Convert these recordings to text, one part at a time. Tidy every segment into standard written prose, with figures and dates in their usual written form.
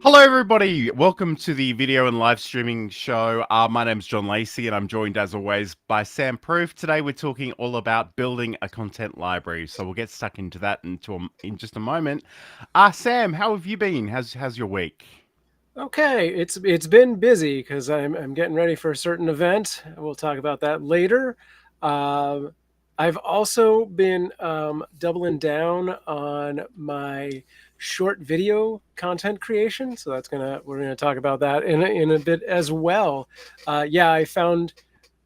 Hello, everybody. Welcome to the video and live streaming show. My name's John Lacey, and I'm joined, as always, by Sam Proof. Today, we're talking all about building a content library. So we'll get stuck into that in just a moment. Sam, how have you been? How's your week? Okay, it's been busy because I'm getting ready for a certain event. We'll talk about that later. Um, I've also been doubling down on my short video content creation, so we're gonna talk about that in a bit as well. Yeah, I found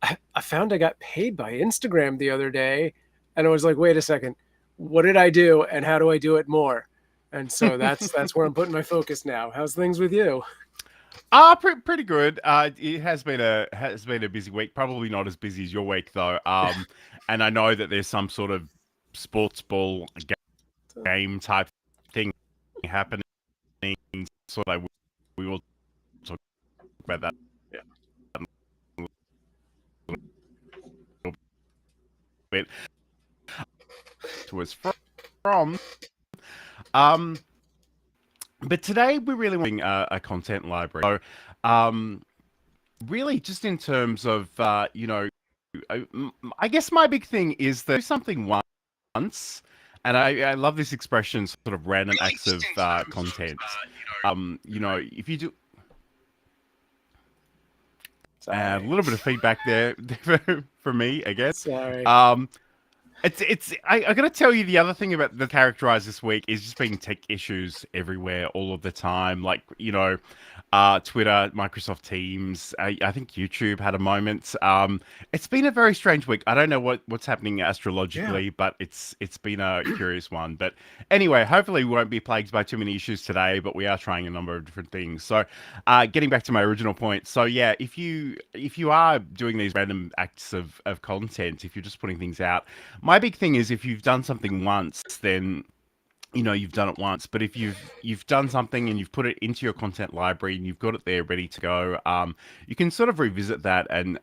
I got paid by Instagram the other day, and I was like, wait a second, what did I do, and how do I do it more? And so that's where I'm putting my focus now. How's things with you? Pretty good. It has been a busy week. Probably not as busy as your week though. And I know that there's some sort of sports ball game type thing happening. So we will talk about that Yeah. a little bit. To us from. Um, but today we're really wanting a content library. So, really, just in terms of I, I guess my big thing is that do something once, and I love this expression, sort of random acts of content. If you do a Sorry. little bit of feedback there for me again. Sorry. Um, I gotta tell you the other thing about the characterize this week is just being tech issues everywhere all of the time. Like, Twitter, Microsoft Teams, I think YouTube had a moment. It's been a very strange week. I don't know what's happening Yeah. astrologically, but it's been a curious one. But anyway, hopefully we won't be plagued by too many issues today, but we are trying a number of different things. So getting back to my original point. So yeah, if you are doing these random acts of content, if you're just putting things out, my big thing is if you've done something once, then you've done it once. But if you've done something and you've put it into your content library and you've got it there ready to go, you can sort of revisit that and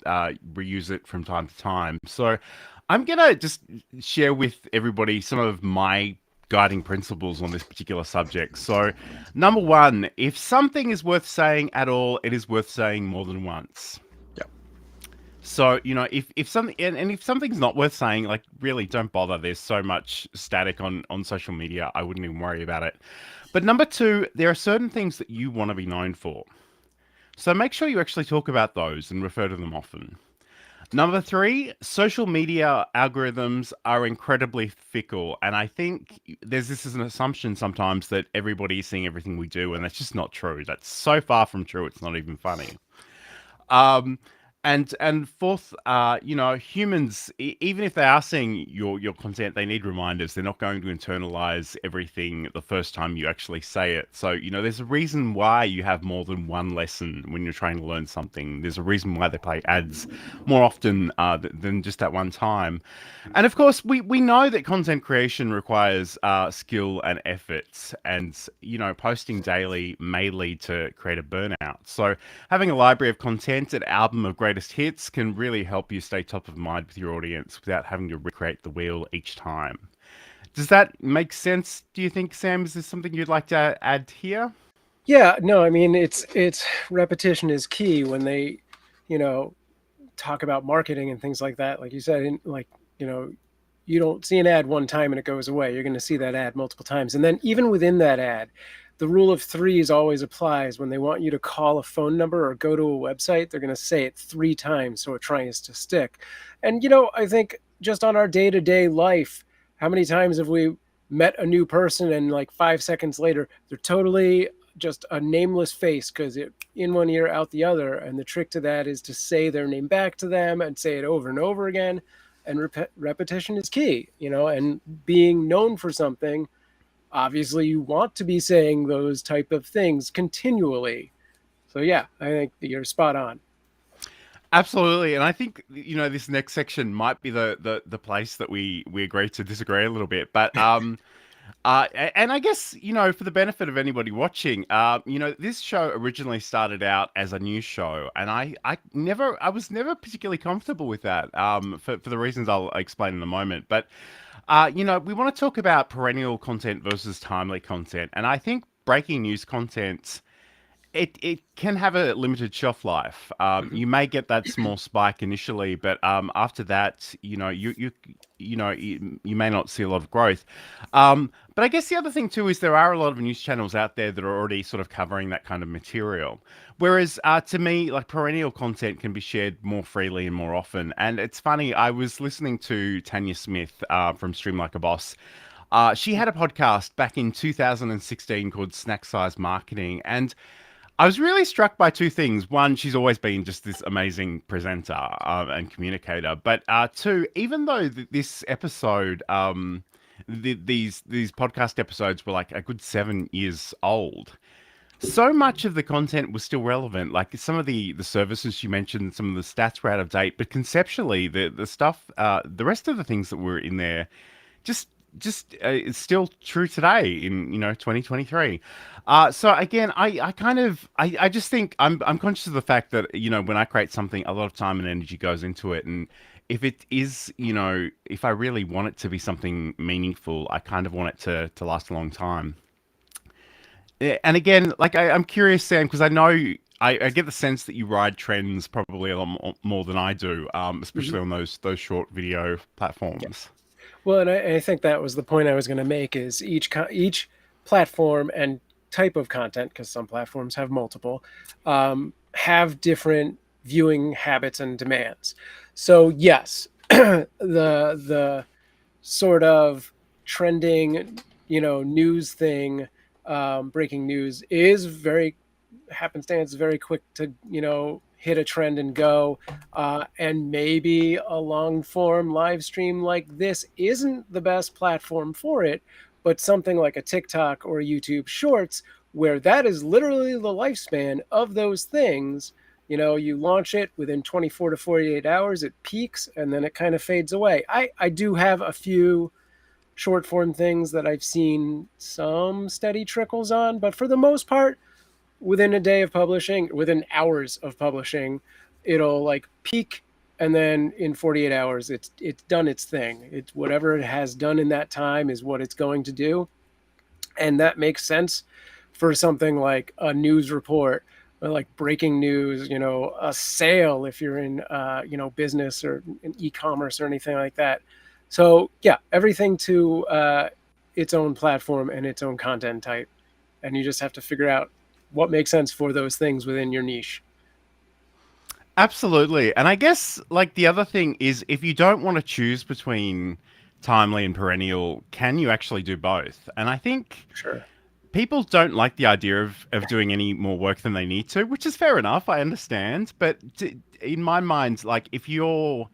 reuse it from time to time. So I'm gonna just share with everybody some of my guiding principles on this particular subject. So number one, if something is worth saying at all, it is worth saying more than once. Yep. So, if something and if something's not worth saying, like really don't bother. There's so much static on social media. I wouldn't even worry about it. But number two, there are certain things that you want to be known for. So make sure you actually talk about those and refer to them often. Number three, social media algorithms are incredibly fickle. And I think there's this as an assumption sometimes that everybody is seeing everything we do, and that's just not true. That's so far from true, it's not even funny. Um, and fourth, humans, even if they are seeing your content, they need reminders. They're not going to internalize everything the first time you actually say it. So, there's a reason why you have more than one lesson when you're trying to learn something. There's a reason why they play ads more often than just at one time. And of course, we know that content creation requires skill and effort, and posting daily may lead to creative burnout. So having a library of content, an album of greatest hits, can really help you stay top of mind with your audience without having to recreate the wheel each time. Does that make sense? Do you think, Sam? Is there something you'd like to add here? Yeah, no, I mean it's repetition is key when they, you know, talk about marketing and things like that. Like you said, you know, you don't see an ad one time and it goes away. You're going to see that ad multiple times. And then even within that ad, the rule of threes always applies. When they want you to call a phone number or go to a website, they're going to say it three times so it tries to stick. And, I think just on our day to day life, how many times have we met a new person and like 5 seconds later, they're totally just a nameless face because it in one ear out the other, and the trick to that is to say their name back to them and say it over and over again, and repetition is key, and being known for something, obviously you want to be saying those type of things continually. So yeah, I think you're spot on. Absolutely, and I think this next section might be the place that we agree to disagree a little bit, but and I guess, for the benefit of anybody watching, this show originally started out as a news show, and I was never particularly comfortable with that, for the reasons I'll explain in a moment. But, we want to talk about perennial content versus timely content, and I think breaking news content, it can have a limited shelf life. Mhm. You may get that small spike initially, but after that, you may not see a lot of growth. But I guess the other thing too is there are a lot of news channels out there that are already sort of covering that kind of material. Whereas to me, like perennial content can be shared more freely and more often. And it's funny, I was listening to Tanya Smith from Stream Like a Boss. She had a podcast back in 2016 called Snack Size Marketing, and I was really struck by two things. One, she's always been just this amazing presenter and communicator. But two, even though this episode, these podcast episodes were like a good 7 years old, so much of the content was still relevant. Like some of the services she mentioned, some of the stats were out of date, but conceptually, the stuff, the rest of the things that were in there just it's still true today in 2023. So again, I kind of I just think I'm conscious of the fact that when I create something, a lot of time and energy goes into it, and if it is, if I really want it to be something meaningful, I kind of want it to last a long time. Yeah, and again, like I'm curious, Sam, because I know I get the sense that you ride trends probably a lot more than I do, Mhm. especially on those short video Yeah. platforms. Well, and I think that was the point I was going to make is each platform and type of content, because some platforms have multiple, have different viewing habits and demands. So yes, the sort of trending, news thing, breaking news is very happenstance, very quick to hit a trend and go. And maybe a long form live stream like this isn't the best platform for it, but something like a TikTok or a YouTube Shorts, where that is literally the lifespan of those things. You launch it within 24 to 48 hours, it peaks, and then it kind of fades away. I do have a few short form things that I've seen some steady trickles on, but for the most part, within a day of publishing, within hours of publishing, it'll like peak, and then in 48 hours it's done its thing. It's whatever it has done in that time is what it's going to do. And that makes sense for something like a news report, or like breaking news, a sale if you're in business or in e-commerce or anything like that. So yeah, everything to its own platform and its own content type, and you just have to figure out what makes sense for those things within your niche. Absolutely. And I guess like the other thing is if you don't want to choose between timely and perennial, can you actually do both? And I think Sure. people don't like the idea of doing any more work than they need to, which is fair enough. I understand. But in my mind, like if you're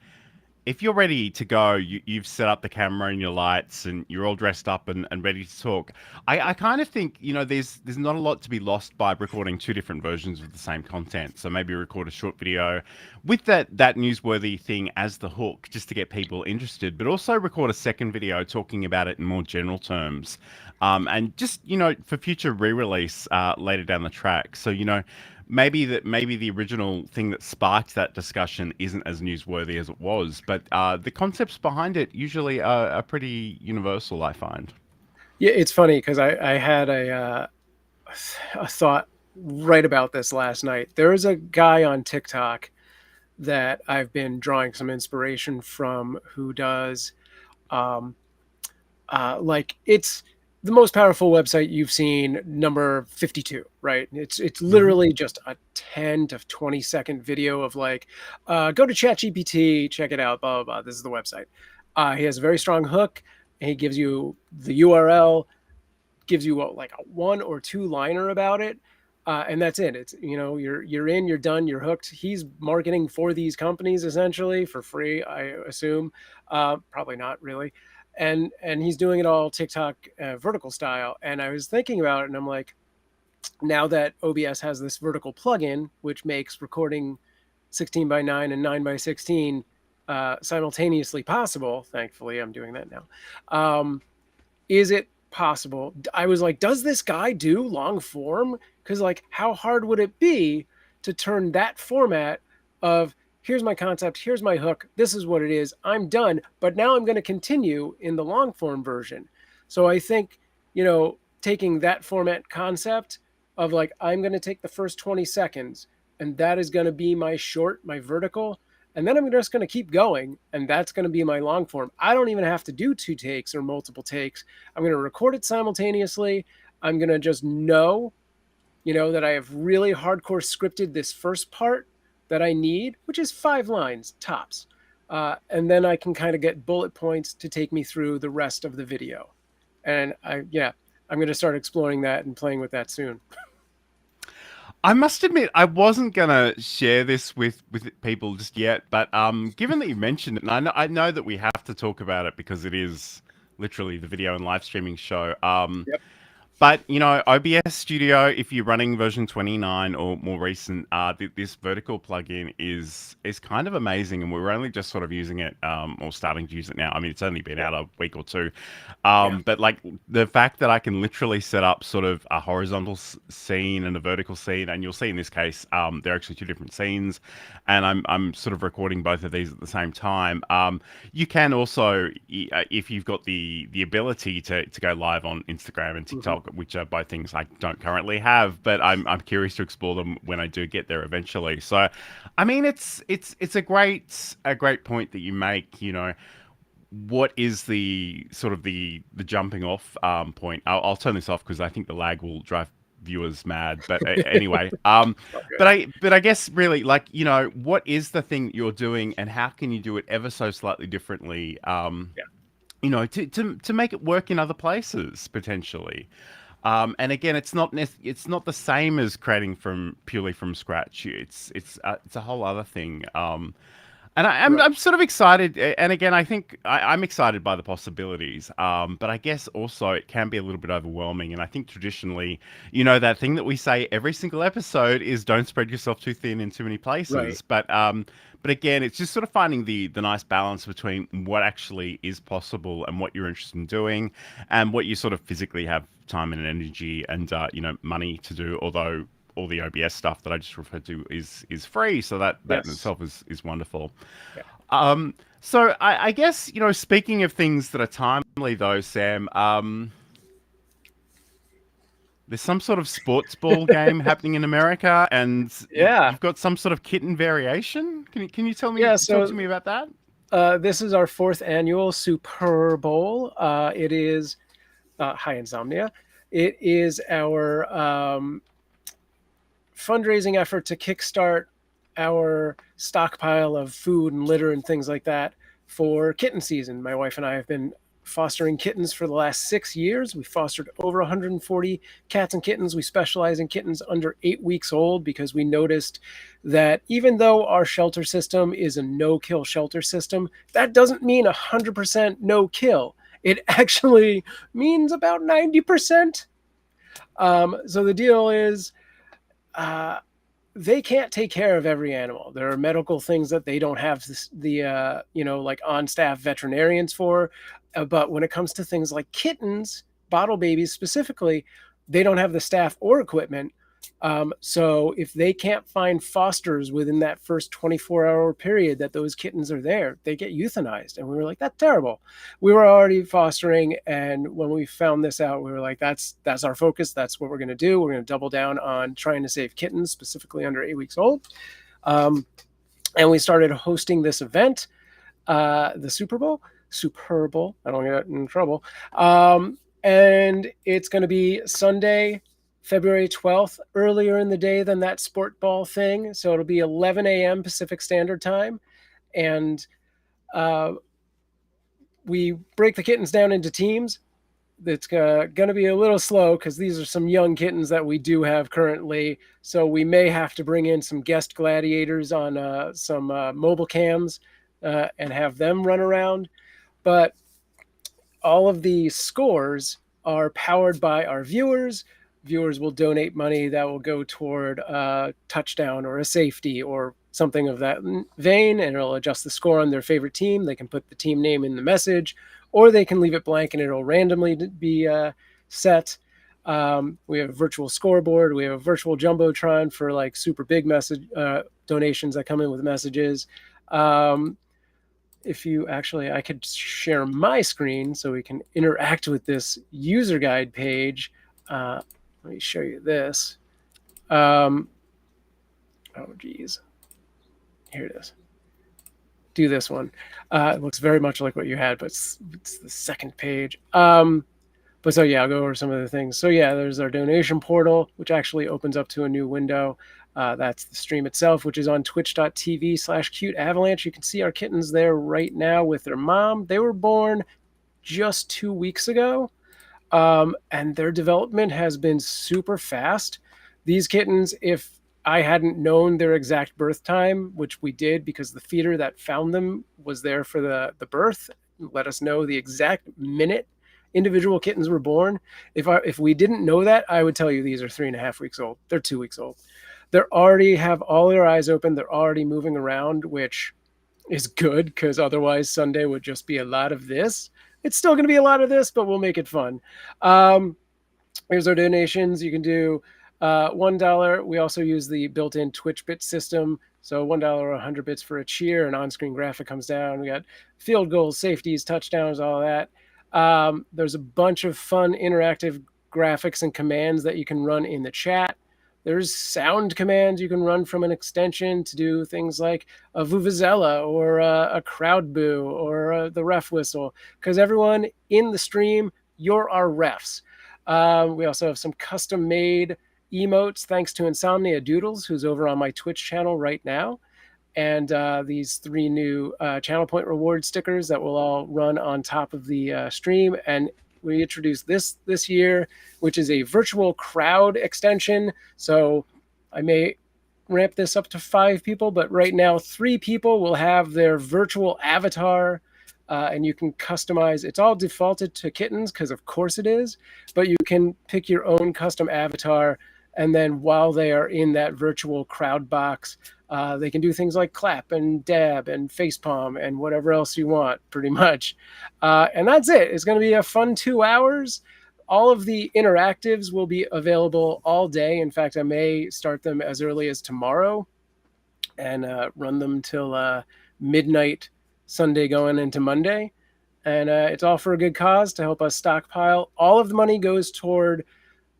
ready to go, you've set up the camera and your lights, and you're all dressed up and ready to talk. I kind of think there's not a lot to be lost by recording two different versions of the same content. So maybe record a short video with that newsworthy thing as the hook, just to get people interested, but also record a second video talking about it in more general terms, and just for future re-release later down the track. So maybe the original thing that sparked that discussion isn't as newsworthy as it was, but the concepts behind it usually are pretty universal, I find. Yeah, it's funny because I had a thought right about this last night. There is a guy on TikTok that I've been drawing some inspiration from, who does um, like, it's the most powerful website you've seen, number 52, right? It's Hmm. literally just a 10 to 20-second video of like, go to ChatGPT, check it out, blah blah blah. This is the website. He has a very strong hook, and he gives you the URL, gives you like a one or two liner about it, and that's it. It's you're in, you're done, you're hooked. He's marketing for these companies essentially for free, I assume. Probably not really. And he's doing it all TikTok vertical style. And I was thinking about it, and I'm like, now that OBS has this vertical plugin which makes recording 16 by 9 and 9 by 16 simultaneously possible, thankfully I'm doing that now. Is it possible? I was like, does this guy do long form? Because like, how hard would it be to turn that format of, here's my concept, here's my hook, this is what it is, I'm done, but now I'm going to continue in the long form version. So I think, you know taking that format concept of like, I'm going to take the first 20 seconds and that is going to be my short, my vertical. And then I'm just going to keep going. And that's going to be my long form. I don't even have to do 2 takes or multiple takes. I'm going to record it simultaneously. I'm going to just know, that I have really hardcore scripted this first part that I need, which is 5 lines tops. And then I can kind of get bullet points to take me through the rest of the video. And I'm going to start exploring that and playing with that soon. I must admit, I wasn't gonna share this with people just yet, but given that you mentioned it, and I know that we have to talk about it because it is literally the video and live streaming show. Yep. But OBS Studio, if you're running version 29 or more recent, this vertical plugin is kind of amazing, and we're only just sort of using it, or starting to use it now. I mean, it's only been out a week or two, but like the fact that I can literally set up sort of a horizontal scene and a vertical scene, and you'll see in this case, they're actually 2 different scenes, and I'm sort of recording both of these at the same time. You can also, if you've got the ability to go live on Instagram and TikTok, which are both things I don't currently have, but I'm curious to explore them when I do get there eventually. So, I mean, it's a great point that you make. What is the sort of the jumping off point? I'll turn this off because I think the lag will drive viewers mad. But anyway, but I guess really, like, what is the thing you're doing, and how can you do it ever so slightly differently? To make it work in other places potentially. And again, it's not the same as creating purely from scratch. It's a whole other thing. And I'm sort of excited. And again, I think I'm excited by the possibilities. But I guess also it can be a little bit overwhelming. And I think traditionally, that thing that we say every single episode is don't spread yourself too thin in too many places. Right. But again, it's just sort of finding the nice balance between what actually is possible and what you're interested in doing, and what you sort of physically have time and energy and money to do. Although all the OBS stuff that I just referred to is free, so that in itself is wonderful. Yeah. So I guess speaking of things that are timely though, Sam, there's some sort of sports ball game happening in America, and you've got some sort of kitten variation. Can you tell me talk to me about that? This is our 4th annual Super Bowl. It is Hi Insomnia. It is our fundraising effort to kickstart our stockpile of food and litter and things like that for kitten season. My wife and I have been fostering kittens for the last 6 years. We fostered over 140 cats and kittens. We specialize in kittens under 8 weeks old because we noticed that even though our shelter system is a no-kill shelter system, that doesn't mean 100% no-kill. It actually means about 90%. So the deal is, they can't take care of every animal. There are medical things that they don't have like on-staff veterinarians for. But when it comes to things like kittens, bottle babies specifically, they don't have the staff or equipment. So if they can't find fosters within that first 24-hour period that those kittens are there, they get euthanized. And we were like, that's terrible. We were already fostering, and when we found this out, we were like, that's our focus. That's what we're going to do. We're going to double down on trying to save kittens, specifically under 8 weeks old. And we started hosting this event, the Super Bowl. I don't get in trouble. And it's going to be Sunday, February 12th, earlier in the day than that sport ball thing. So it'll be 11 a.m. Pacific Standard Time. And we break the kittens down into teams. It's going to be a little slow because these are some young kittens that we do have currently. So we may have to bring in some guest gladiators on some mobile cams and have them run around. But all of the scores are powered by our viewers. Viewers will donate money that will go toward a touchdown or a safety or something of that vein, and it'll adjust the score on their favorite team. They can put the team name in the message, or they can leave it blank and it'll randomly be set. We have a virtual scoreboard. We have a virtual jumbotron for like super big message donations that come in with messages. If you actually, I could share my screen so we can interact with this user guide page. Let me show you this. Oh, geez. Here it is. Do this one. It looks very much like what you had, but it's the second page. But so yeah, I'll go over some of the things. So yeah, there's our donation portal, which actually opens up to a new window. That's the stream itself, which is on twitch.tv/cuteavalanche. You can see our kittens there right now with their mom. They were born just 2 weeks ago. And their development has been super fast. These kittens, if I hadn't known their exact birth time, which we did because the feeder that found them was there for the birth, let us know the exact minute individual kittens were born. If we didn't know that, I would tell you these are 3.5 weeks old. They're 2 weeks old. They already have all their eyes open. They're already moving around, which is good because otherwise Sunday would just be a lot of this. It's still going to be a lot of this, but we'll make it fun. Here's our donations. You can do $1. We also use the built-in Twitch bit system. So $1 or 100 bits for a cheer. An on-screen graphic comes down. We got field goals, safeties, touchdowns, all that. There's a bunch of fun interactive graphics and commands that you can run in the chat. There's sound commands you can run from an extension to do things like a vuvuzela or a crowd boo or the ref whistle. Because everyone in the stream, you're our refs. We also have some custom-made emotes thanks to Insomnia Doodles, who's over on my Twitch channel right now. And these 3 new channel point reward stickers that will all run on top of the stream. And we introduced this year, which is a virtual crowd extension. So I may ramp this up to 5 people, but right now 3 people will have their virtual avatar, and you can customize. It's all defaulted to kittens because of course it is, but you can pick your own custom avatar. And then while they are in that virtual crowd box, they can do things like clap and dab and facepalm and whatever else you want, pretty much. And that's it. It's going to be a fun 2 hours. All of the interactives will be available all day. In fact, I may start them as early as tomorrow and run them till midnight Sunday going into Monday. And it's all for a good cause to help us stockpile. All of the money goes toward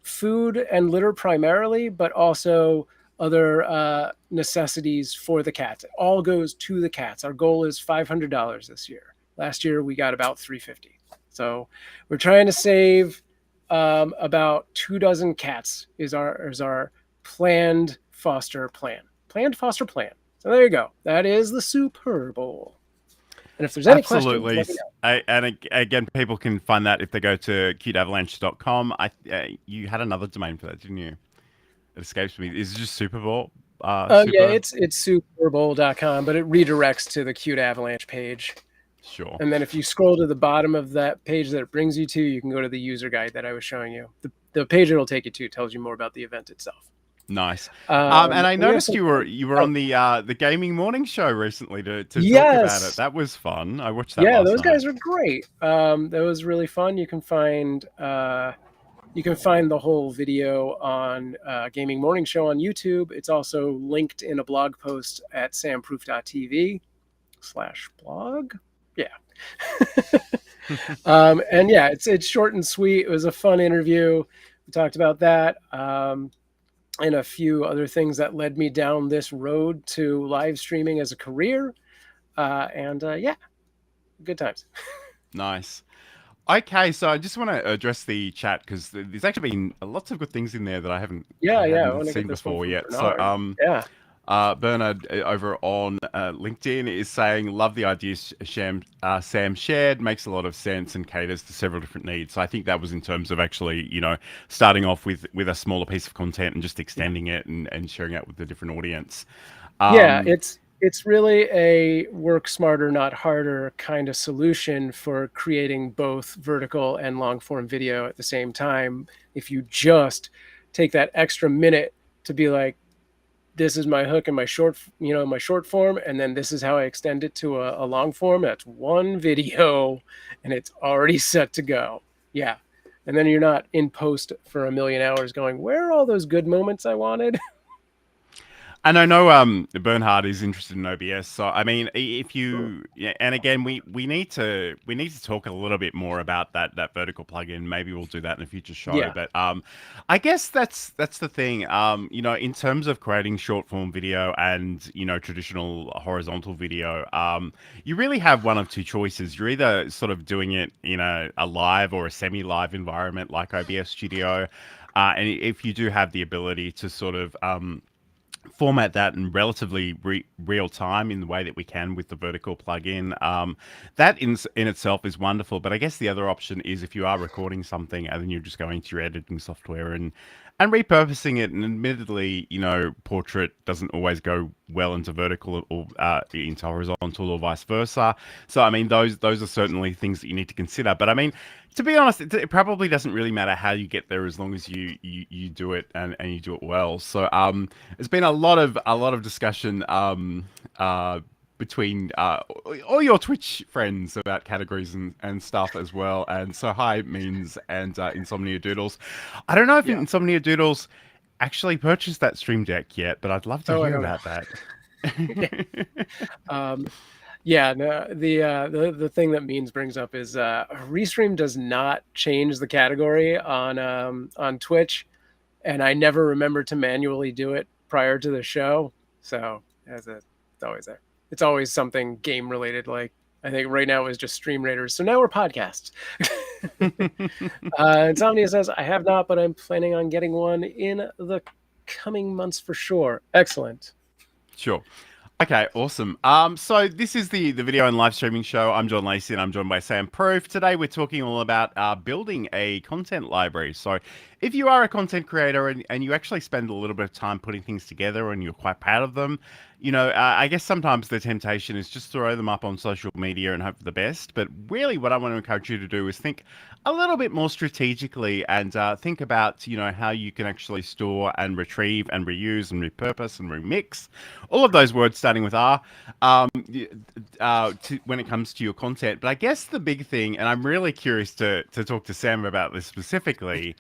food and litter primarily, but also other necessities for the cats. It all goes to the cats. Our goal is $500 this year. Last year we got about $350. So we're trying to save about 24 cats is our planned foster plan. Planned foster plan. So there you go. That is the Super Bowl. And if there's any questions, let me know. And again, people can find that if they go to cuteavalanche.com. You had another domain for that, didn't you? It escapes me. Is it just Super Bowl? Yeah, it's superbowl.com, but it redirects to the Cute Avalanche page. Sure. And then if you scroll to the bottom of that page that it brings you to, you can go to the user guide that I was showing you. The page it'll take you to tells you more about the event itself. Nice. And I noticed you were on the gaming morning show recently to talk about it. That was fun. I watched that. Yeah, last those night. guys are great. That was really fun. You can find the whole video on Gaming Morning Show on YouTube. It's also linked in a blog post at samproof.tv/blog. Yeah. And yeah, it's short and sweet. It was a fun interview. We talked about that. And a few other things that led me down this road to live streaming as a career. Yeah, good times. Nice. Okay, so I just want to address the chat because there's actually been lots of good things in there that I haven't seen before yet. Bernard. So Bernard over on LinkedIn is saying, love the ideas Sam shared, makes a lot of sense and caters to several different needs. So I think that was in terms of actually, starting off with a smaller piece of content and just extending it and sharing it with a different audience. It's really a work smarter, not harder kind of solution for creating both vertical and long form video at the same time. If you just take that extra minute to be like, this is my hook and my short form, and then this is how I extend it to a long form. That's one video, and it's already set to go. Yeah, and then you're not in post for a million hours going, where are all those good moments I wanted? And I know Bernhard is interested in OBS. So I mean, if you yeah, and again we need to talk a little bit more about that vertical plugin. Maybe we'll do that in a future show. Yeah. But I guess that's the thing. You know, in terms of creating short form video and you know traditional horizontal video, you really have one of two choices. You're either sort of doing it in a live or a semi live environment like OBS Studio. And if you do have the ability to sort of format that in relatively real time in the way that we can with the vertical plugin. That in itself is wonderful. But I guess the other option is if you are recording something and then you're just going to your editing software and repurposing it. And admittedly, you know, portrait doesn't always go well into vertical or into horizontal or vice versa. So I mean, those are certainly things that you need to consider. But I mean, to be honest, it probably doesn't really matter how you get there as long as you do it and you do it well. So there's been a lot of discussion between all your Twitch friends about categories and stuff as well. And so hi means and Insomnia Doodles. I don't know if Yeah. Insomnia Doodles actually purchased that Stream Deck yet, but I'd love to Oh, I hear don't know. about that. um, yeah, no, the thing that Means brings up is Restream does not change the category on Twitch, and I never remember to manually do it prior to the show. So it's always there. It's always something game related. Like I think right now it was just Stream Raiders. So now we're podcasts. Insomnia says I have not, but I'm planning on getting one in the coming months for sure. Excellent. Sure. Okay, awesome. So this is the video and live streaming show. I'm John Lacey and I'm joined by Sam Proof. Today we're talking all about building a content library. So if you are a content creator and you actually spend a little bit of time putting things together and you're quite proud of them, you know, I guess sometimes the temptation is just throw them up on social media and hope for the best. But really what I want to encourage you to do is think a little bit more strategically and think about, you know, how you can actually store and retrieve and reuse and repurpose and remix all of those words starting with R when it comes to your content. But I guess the big thing, and I'm really curious to talk to Sam about this specifically,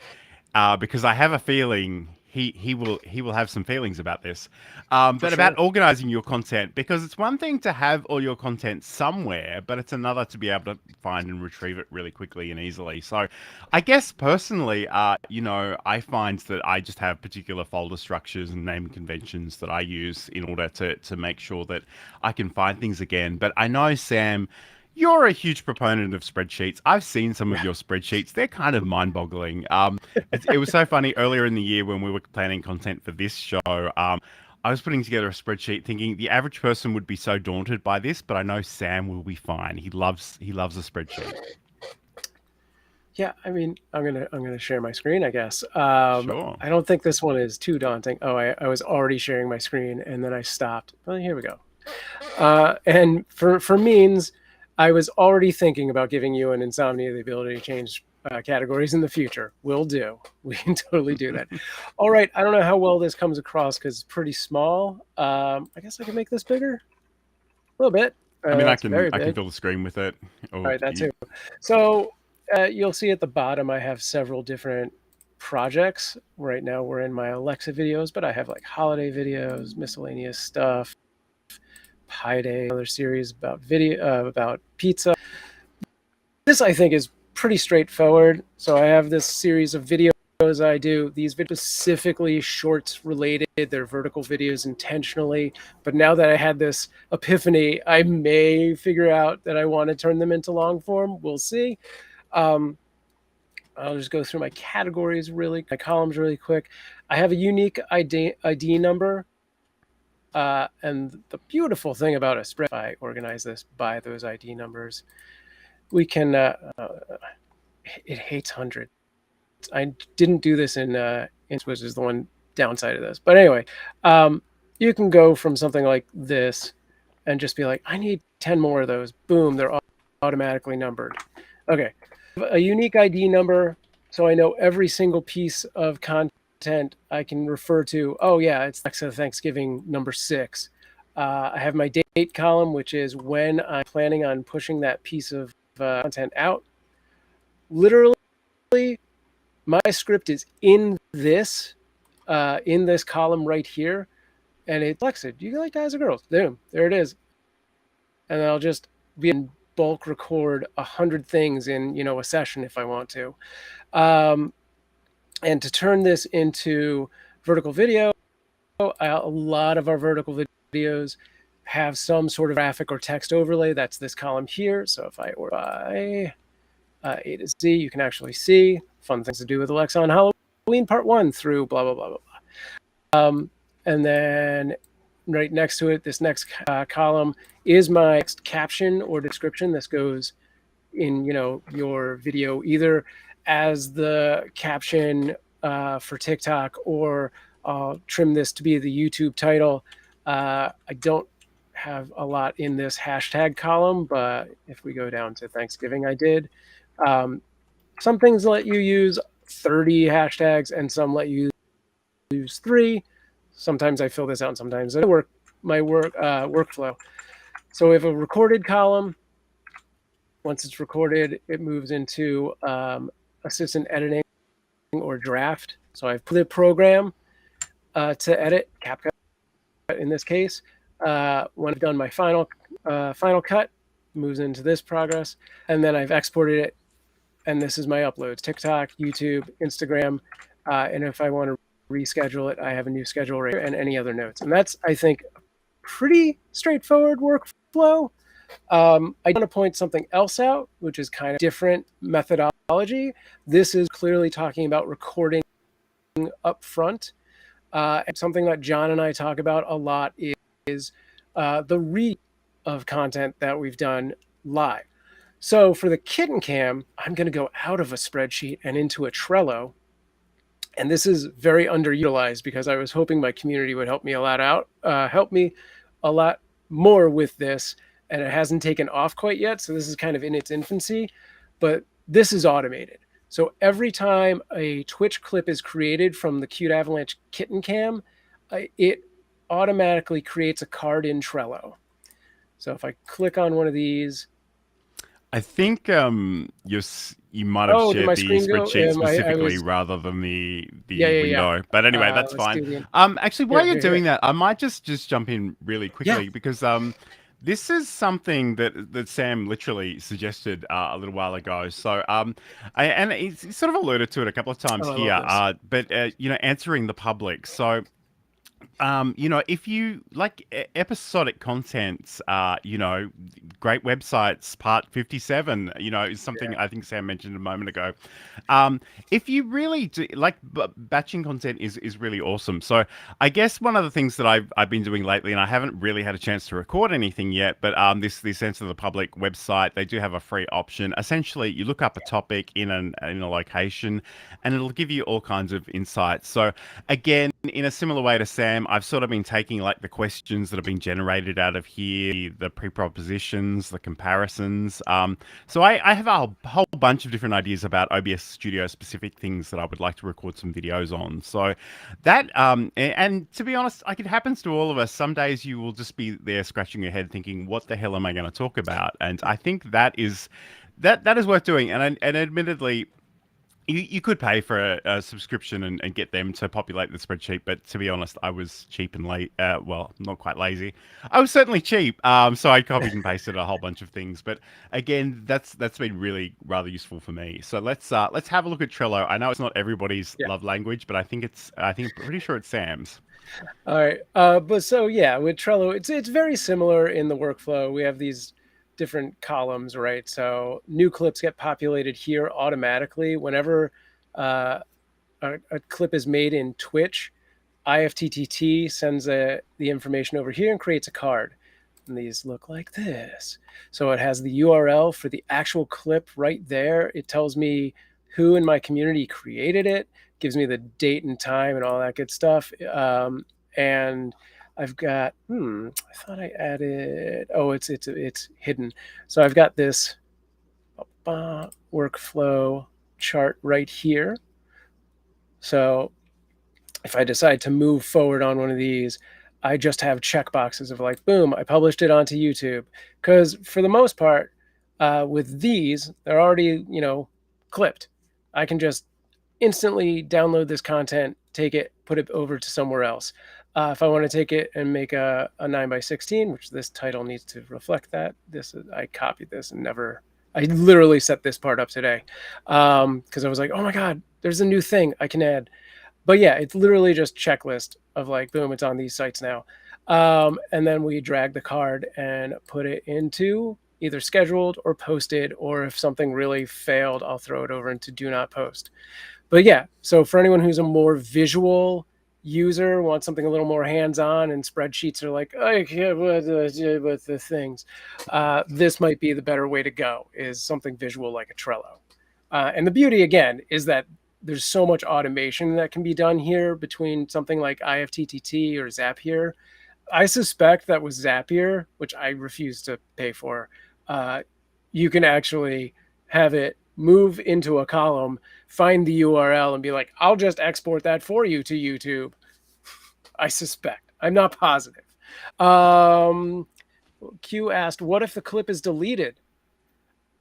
because I have a feeling he will have some feelings about this. For But about sure. organizing your content, because it's one thing to have all your content somewhere, but it's another to be able to find and retrieve it really quickly and easily. So, I guess personally, you know, I find that I just have particular folder structures and naming conventions that I use in order to make sure that I can find things again. But I know Sam. You're a huge proponent of spreadsheets. I've seen some of Yeah. your spreadsheets. They're kind of mind-boggling. It was so funny earlier in the year when we were planning content for this show. I was putting together a spreadsheet thinking the average person would be so daunted by this, but I know Sam will be fine. He loves a spreadsheet. Yeah, I mean, I'm gonna share my screen, I guess. Sure. I don't think this one is too daunting. Oh, I was already sharing my screen and then I stopped. Well, here we go. And for Means, I was already thinking about giving you and Insomnia the ability to change categories in the future. Will do. We can totally do that. All right. I don't know how well this comes across because it's pretty small. I guess I can make this bigger a little bit. I mean, That's very I can big. fill the screen with it. All Or right, that you, too. So you'll see at the bottom, I have several different projects. Right now, we're in my Alexa videos, but I have like holiday videos, miscellaneous stuff, Pi Day, another series about video about pizza. This I think is pretty straightforward. So I have this series of videos I do. These videos specifically shorts related. They're vertical videos intentionally. But now that I had this epiphany, I may figure out that I want to turn them into long form. We'll see. Um, I'll just go through my categories my columns really quick. I have a unique ID number. And the beautiful thing about a spreadsheet, if I organize this by those ID numbers, we can, it hates hundreds. I didn't do this in which is the one downside of this. But anyway, you can go from something like this and just be like, I need 10 more of those. Boom, they're automatically numbered. Okay, a unique ID number, so I know every single piece of content I can refer to. Oh yeah, it's Alexa Thanksgiving number 6. I have my date column, which is when I'm planning on pushing that piece of content out. Literally, my script is in this column right here. and it selects it. Do you like guys or girls? Boom, there it is. And then I'll just be in bulk record 100 things in, a session if I want to. And to turn this into vertical video, a lot of our vertical videos have some sort of graphic or text overlay. That's this column here. So if I order by A to Z, you can actually see fun things to do with Alexa on Halloween part 1 through blah, blah, blah, blah, blah. And then right next to it, this next column is my next caption or description. This goes in, your video either as the caption for TikTok, or I'll trim this to be the YouTube title. I don't have a lot in this hashtag column, but if we go down to Thanksgiving, I did. Some things let you use 30 hashtags and some let you use 3. Sometimes I fill this out and sometimes I work my workflow. So we have a recorded column. Once it's recorded, it moves into assistant editing or draft. So I've put a program to edit, CapCut in this case. When I've done my final cut, moves into this progress, and then I've exported it, and this is my uploads: TikTok, YouTube, Instagram, and if I want to reschedule it, I have a new schedule right here, and any other notes. And that's, I think, a pretty straightforward workflow. I want to point something else out, which is kind of different methodology. This is clearly talking about recording up front. And something that John and I talk about a lot is the read of content that we've done live. So for the kitten cam, I'm going to go out of a spreadsheet and into a Trello. And this is very underutilized because I was hoping my community would help me a lot more with this. And it hasn't taken off quite yet. So this is kind of in its infancy, but this is automated. So every time a Twitch clip is created from the Cute Avalanche kitten cam, it automatically creates a card in Trello. So if I click on one of these, I think you might have shared the spreadsheet specifically rather than the window. But anyway, that's fine. Actually, while you're doing that, I might just jump in really quickly because this is something that Sam literally suggested a little while ago. So and he's sort of alluded to it a couple of times here. But answering the public. So if you like episodic content, great websites, part 57, is something I think Sam mentioned a moment ago. If you really do, like, batching content is really awesome. So I guess one of the things that I've been doing lately, and I haven't really had a chance to record anything yet, but this Answer the Public website, they do have a free option. Essentially, you look up a topic in a location, and it'll give you all kinds of insights. So again, in a similar way to Sam, I've sort of been taking like the questions that have been generated out of here, the pre-propositions, the comparisons. So I have a whole bunch of different ideas about OBS Studio specific things that I would like to record some videos on. So that, and to be honest, like, it happens to all of us. Some days you will just be there scratching your head thinking, what the hell am I going to talk about? And I think that is worth doing. And admittedly, you could pay for a subscription and get them to populate the spreadsheet, but to be honest, I was cheap and well, not quite lazy. I was certainly cheap, so I copied and pasted a whole bunch of things. But again, that's been really rather useful for me. So let's have a look at Trello. I know it's not everybody's love language, but I think pretty sure it's Sam's. All right, but so with Trello, it's very similar in the workflow. We have these different columns, right? So new clips get populated here automatically whenever a clip is made in Twitch. IFTTT sends the information over here and creates a card, and these look like this. So it has the URL for the actual clip right there. It tells me who in my community created it, gives me the date and time and all that good stuff. And I've got, I thought I added, it's hidden. So I've got this workflow chart right here. So if I decide to move forward on one of these, I just have checkboxes of like, boom, I published it onto YouTube. Because for the most part, with these, they're already, clipped. I can just instantly download this content, take it, put it over to somewhere else. If I want to take it and make a 9 by 16, which this title needs to reflect that, I copied this and never. I literally set this part up today because I was like, oh my god, there's a new thing I can add. But yeah, it's literally just checklist of like, boom, it's on these sites now. And then we drag the card and put it into either scheduled or posted, or if something really failed, I'll throw it over into do not post. But yeah, so for anyone who's a more visual user, wants something a little more hands-on, and spreadsheets are like, I can't with the things, this might be the better way to go, is something visual like a Trello. And the beauty, again, is that there's so much automation that can be done here between something like IFTTT or Zapier. I suspect that with Zapier, which I refuse to pay for, you can actually have it move into a column, find the URL, and be like, I'll just export that for you to YouTube. I suspect. I'm not positive. Q asked, what if the clip is deleted?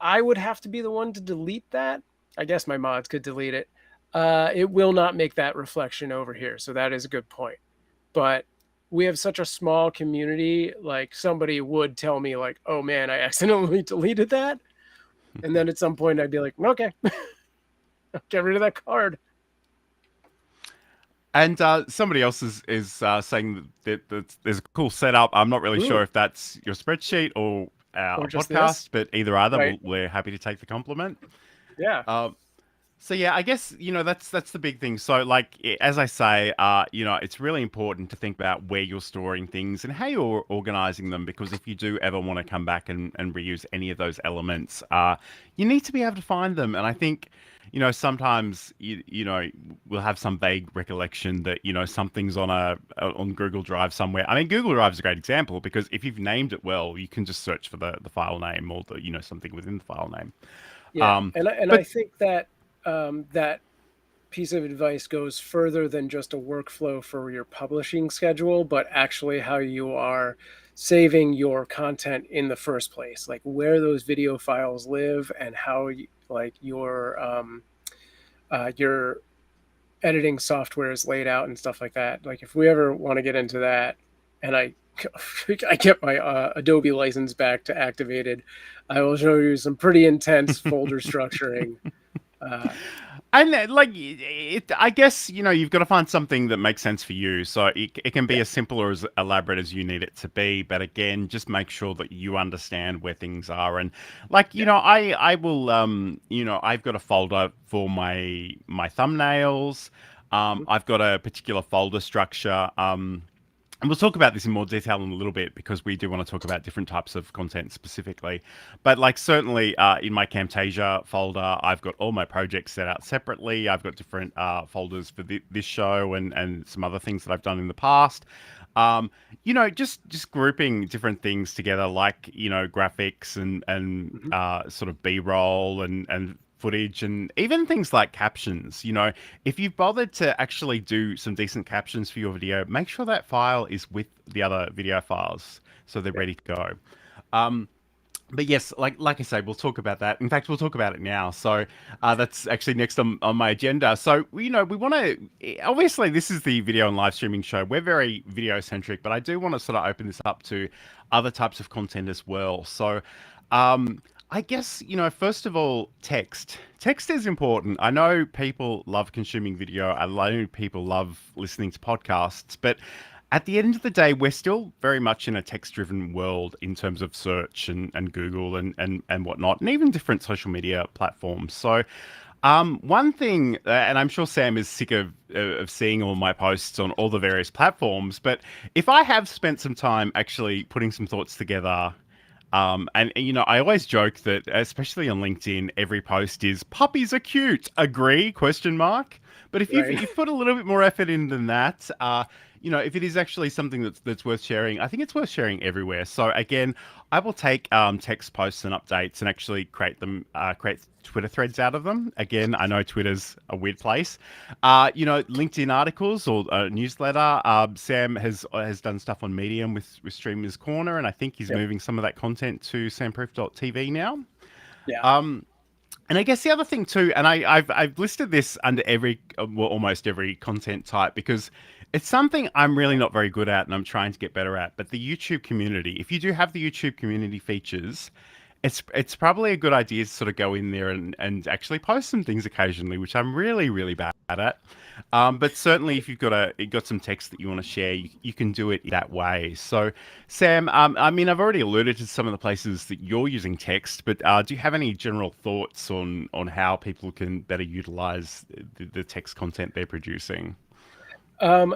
I would have to be the one to delete that. I guess my mods could delete it. It will not make that reflection over here. So that is a good point. But we have such a small community, like somebody would tell me like, oh man, I accidentally deleted that. And then at some point I'd be like, okay, get rid of that card. And somebody else is saying that there's a cool setup. I'm not really sure if that's your spreadsheet or our Or just podcast, this. but either, Right. we're happy to take the compliment. Yeah. So yeah, I guess that's the big thing. So like as I say, it's really important to think about where you're storing things and how you're organizing them, because if you do ever want to come back and reuse any of those elements, you need to be able to find them. And I think sometimes we'll have some vague recollection that something's on Google Drive somewhere. I mean, Google Drive is a great example because if you've named it well, you can just search for the file name or the something within the file name. Yeah. And I But think that that piece of advice goes further than just a workflow for your publishing schedule, but actually how you are saving your content in the first place, like where those video files live and how like your editing software is laid out and stuff like that. Like if we ever want to get into that, and I get my Adobe license back to activated, I will show you some pretty intense folder structuring. And I guess you've got to find something that makes sense for you. So it can be Yeah. as simple or as elaborate as you need it to be. But again, just make sure that you understand where things are. And like Yeah. I will I've got a folder for my thumbnails. Mhm. I've got a particular folder structure. And we'll talk about this in more detail in a little bit because we do want to talk about different types of content specifically. But like certainly in my Camtasia folder, I've got all my projects set out separately. I've got different folders for this show and some other things that I've done in the past. Just grouping different things together, like graphics and Mhm. sort of B-roll and footage and even things like captions. If you've bothered to actually do some decent captions for your video, make sure that file is with the other video files so they're Yeah. ready to go. Um, but yes, like I say, we'll talk about that. In fact, we'll talk about it now. So that's actually next on my agenda. So we want to obviously this is the video and live streaming show. We're very video centric, but I do want to sort of open this up to other types of content as well. So I guess first of all, text. Text is important. I know people love consuming video. I know people love listening to podcasts, but at the end of the day, we're still very much in a text-driven world in terms of search and Google and whatnot, and even different social media platforms. So, one thing, and I'm sure Sam is sick of seeing all my posts on all the various platforms, but if I have spent some time actually putting some thoughts together. And I always joke that, especially on LinkedIn, every post is "puppies are cute." Agree? Question mark. But if Right. you've put a little bit more effort in than that, if it is actually something that's worth sharing, I think it's worth sharing everywhere. So again, I will take text posts and updates and actually create Twitter threads out of them. Again, I know Twitter's a weird place. LinkedIn articles or a newsletter. Sam has done stuff on Medium with Streamers Corner, and I think he's Yep. moving some of that content to samproof.tv now. Yeah. Um, And I guess the other thing too, and I've listed this under every, well, almost every content type because it's something I'm really not very good at and I'm trying to get better at. But the YouTube community, if you do have the YouTube community features, it's probably a good idea to sort of go in there and actually post some things occasionally, which I'm really bad at. But certainly, if you've got some text that you want to share, you can do it that way. So, Sam, I mean, I've already alluded to some of the places that you're using text, but do you have any general thoughts on how people can better utilize the text content they're producing? Um,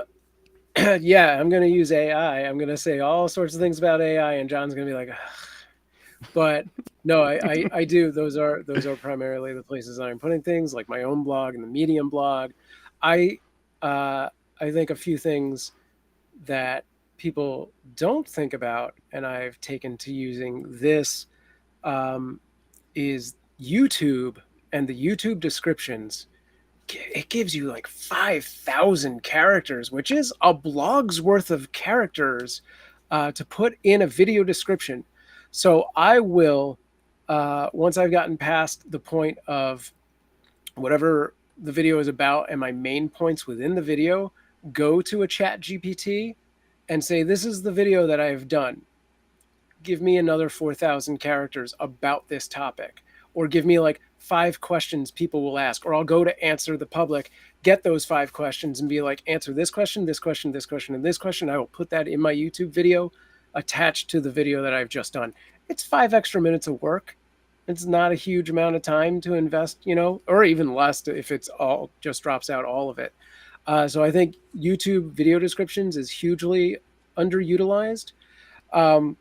yeah, I'm going to use AI. I'm going to say all sorts of things about AI, and John's going to be like, "Ugh." But no, I do. Those are primarily the places I'm putting things, like my own blog and the Medium blog. I uh, I think a few things that people don't think about, and I've taken to using this, um, is YouTube and the YouTube descriptions. It gives you like 5,000 characters, which is a blog's worth of characters to put in a video description. So I will, once I've gotten past the point of whatever the video is about and my main points within the video, go to a chat GPT and say, this is the video that I've done. Give me another 4,000 characters about this topic, or give me like 5 questions people will ask, or I'll go to answer the public, get those 5 questions and be like, answer this question, this question, this question, and this question. I will put that in my YouTube video attached to the video that I've just done. It's 5 extra minutes of work. It's not a huge amount of time to invest, or even less if it's all just drops out all of it. So I think YouTube video descriptions is hugely underutilized. Um,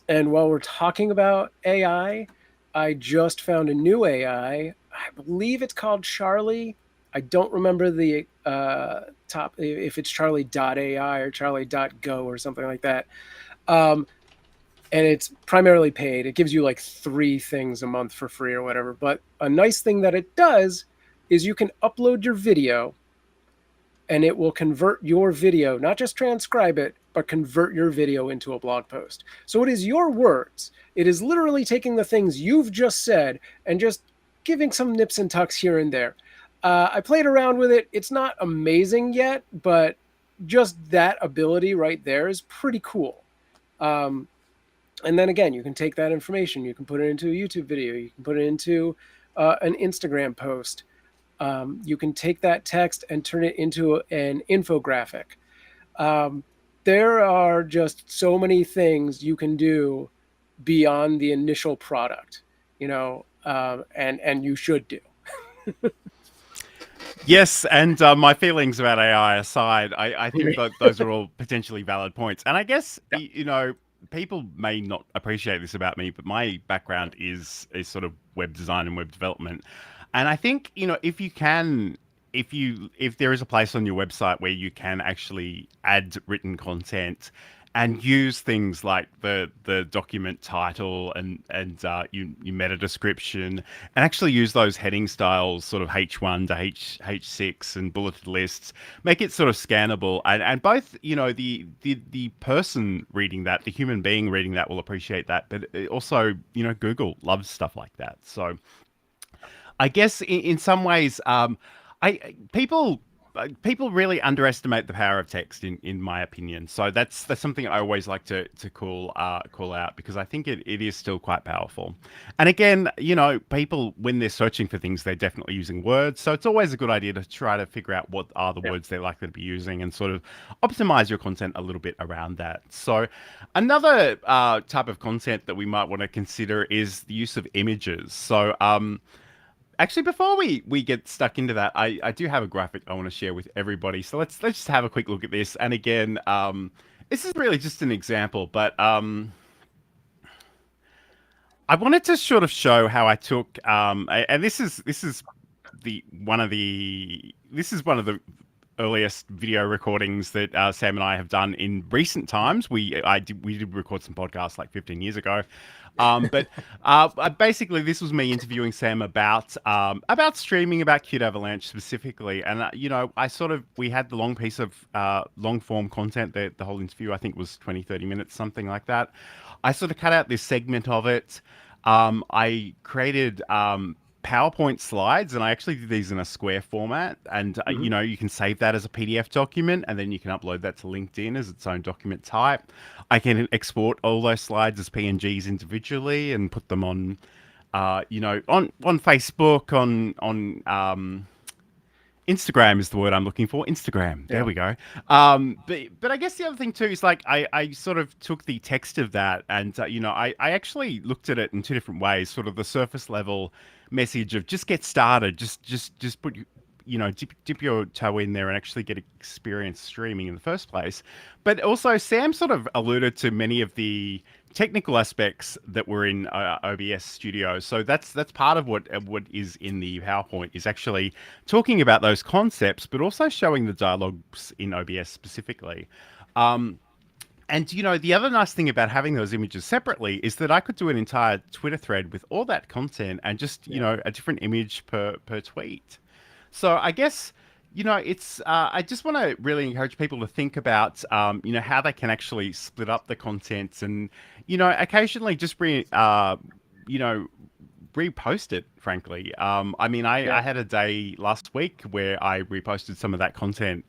and while we're talking about AI, I just found a new AI. I believe it's called Charlie. I don't remember the top, if it's Charlie.ai or Charlie.go or something like that. And it's primarily paid. It gives you like 3 things a month for free or whatever. But a nice thing that it does is you can upload your video and it will convert your video, not just transcribe it, but convert your video into a blog post. So it is your words. It is literally taking the things you've just said and just giving some nips and tucks here and there. I played around with it. It's not amazing yet, but just that ability right there is pretty cool. And then again, you can take that information, you can put it into a YouTube video, you can put it into an Instagram post. You can take that text and turn it into an infographic. There are just so many things you can do beyond the initial product, and you should do. Yes, and my feelings about AI aside, I think that those are all potentially valid points. And I guess, Yeah. people may not appreciate this about me, but my background is sort of web design and web development. And I think, if you can, if there is a place on your website where you can actually add written content and use things like the document title and you meta description, and actually use those heading styles, sort of H1 to H6 and bulleted lists, make it sort of scannable, and both, the person reading that, the human being reading that, will appreciate that, but also, Google loves stuff like that. So I guess in some ways, I people really underestimate the power of text, in my opinion. So that's something I always like to call out, because I think it is still quite powerful. And again, people, when they're searching for things, they're definitely using words. So it's always a good idea to try to figure out what are the Yeah. words they're likely to be using and sort of optimize your content a little bit around that. So another type of content that we might want to consider is the use of images. So actually, before we get stuck into that, I do have a graphic I want to share with everybody. So let's just have a quick look at this. And again, this is really just an example, but I wanted to sort of show how I took and this is one of the earliest video recordings that Sam and I have done in recent times. We did record some podcasts like 15 years ago. But basically, this was me interviewing Sam about streaming, about Qt Avalanche specifically, and we had the long piece of long form content. The whole interview, I think, was 20-30 minutes, something like that. I sort of cut out this segment of it. I created PowerPoint slides, and I actually did these in a square format. And Hmm. you can save that as a PDF document, and then you can upload that to LinkedIn as its own document type. I can export all those slides as PNGs individually and put them on, on Facebook, on Instagram is the word I'm looking for. Instagram. There Yeah. we go. But I guess the other thing too is like I sort of took the text of that and I actually looked at it in two different ways. Sort of the surface level message of just get started, just put dip your toe in there and actually get experience streaming in the first place. But also Sam sort of alluded to many of the technical aspects that were in OBS Studio. So that's part of what is in the PowerPoint is actually talking about those concepts, but also showing the dialogues in OBS specifically. Um, and the other nice thing about having those images separately is that I could do an entire Twitter thread with all that content and just Yeah. a different image per tweet. So I guess it's I just want to really encourage people to think about how they can actually split up the contents and occasionally just bring you know repost it, frankly. I mean, I Yeah. had a day last week where I reposted some of that content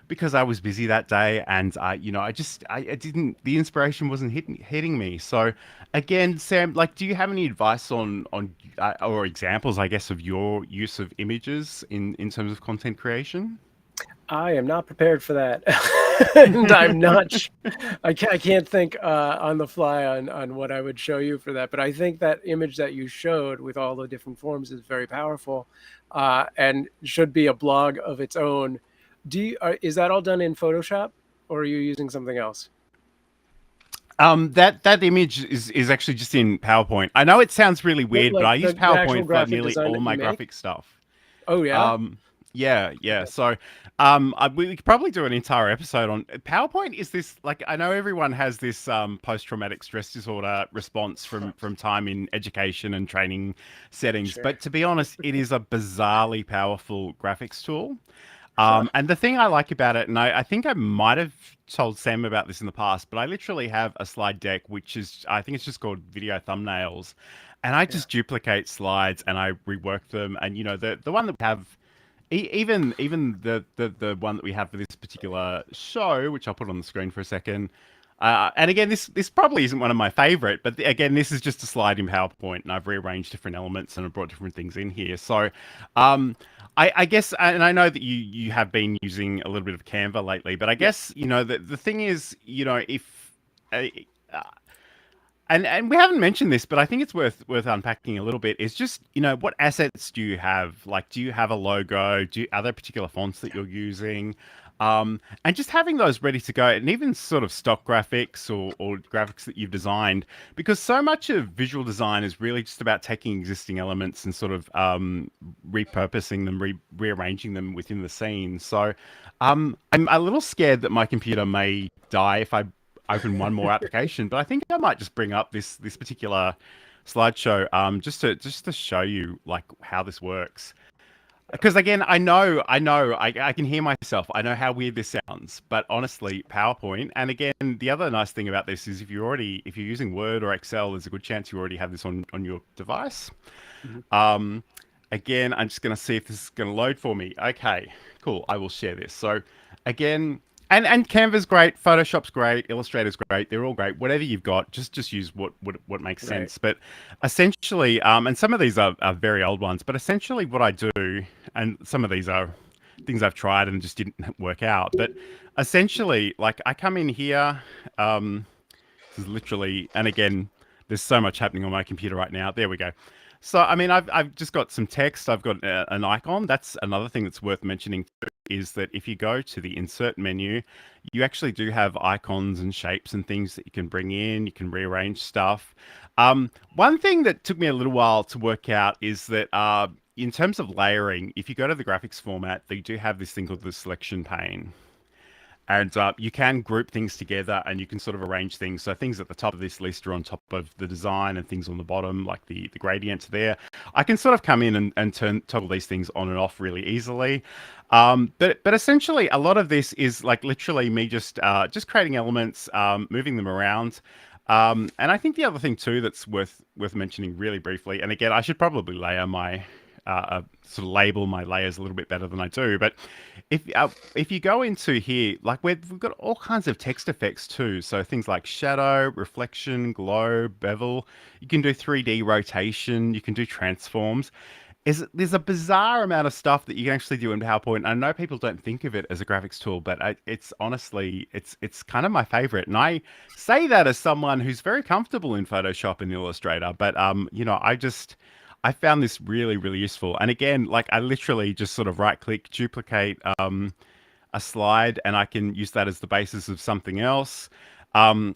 because I was busy that day and I didn't, the inspiration wasn't hitting me. So again, Sam, like, do you have any advice on or examples, I guess, of your use of images in terms of content creation? I am not prepared for that. And I'm not, I can't think on the fly on what I would show you for that. But I think that image that you showed with all the different forms is very powerful, and should be a blog of its own. Is that all done in Photoshop, or are you using something else? That image is actually just in PowerPoint. I know it sounds really weird, but Like I use the actual PowerPoint for graphic nearly design all that you my make? graphic stuff. Oh yeah. Um, yeah, yeah. Okay. So, we could probably do an entire episode on PowerPoint. Is this like I know everyone has this post-traumatic stress disorder response from time in education and training settings, Sure. but to be honest, it is a bizarrely powerful graphics tool. Huh. And the thing I like about it, and I think I might have told Sam about this in the past, but I literally have a slide deck, which is, I think it's just called video thumbnails. And I Yeah. just duplicate slides and I rework them. And, the one that we have, even the one that we have for this particular show, which I'll put on the screen for a second. And again, this probably isn't one of my favorite, but again, this is just a slide in PowerPoint, and I've rearranged different elements and I've brought different things in here. So, um, I guess, and I know that you have been using a little bit of Canva lately, but I Yeah. guess the thing is, if uh, uh, and we haven't mentioned this, but I think it's worth unpacking a little bit. Is just what assets do you have? Like, do you have a logo? Are there particular fonts that you're using? And just having those ready to go, and even sort of stock graphics or graphics that you've designed, because so much of visual design is really just about taking existing elements and sort of repurposing them, rearranging them within the scene. So I'm a little scared that my computer may die if I open one more application, but I think I might just bring up this particular slideshow just to show you like how this works. Because again, I can hear myself. I know how weird this sounds, but honestly, PowerPoint. And again, the other nice thing about this is if you're using Word or Excel, there's a good chance you already have this on your device. Mhm. Um, Again, I'm just going to see if this is going to load for me. Okay, cool. I will share this. So again, and Canva's great, Photoshop's great, Illustrator's great. They're all great. Whatever you've got, just use what makes Right. sense. But essentially, and some of these are very old ones, but essentially what I do, and some of these are things I've tried and just didn't work out. But essentially, like I come in here, this is literally, and again, there's so much happening on my computer right now. There we go. So, I mean, I've just got some text. I've got an icon. That's another thing that's worth mentioning too, is that if you go to the insert menu, you actually do have icons and shapes and things that you can bring in. You can rearrange stuff. One thing that took me a little while to work out is that in terms of layering, if you go to the graphics format, they do have this thing called the selection pane. And you can group things together and you can sort of arrange things. So things at the top of this list are on top of the design and things on the bottom, like the gradients there. I can sort of come in and toggle these things on and off really easily. But essentially, a lot of this is like literally me just creating elements, moving them around. And I think the other thing too that's worth mentioning really briefly, and again, I should probably layer my sort of label my layers a little bit better than I do. But if you go into here, like we've got all kinds of text effects too. So things like shadow, reflection, glow, bevel. You can do 3D rotation. You can do transforms. There's a bizarre amount of stuff that you can actually do in PowerPoint. I know people don't think of it as a graphics tool, but it's honestly it's kind of my favorite. And I say that as someone who's very comfortable in Photoshop and Illustrator, but I found this really useful. And again, like I literally just sort of right click, duplicate a slide, and I can use that as the basis of something else. Um,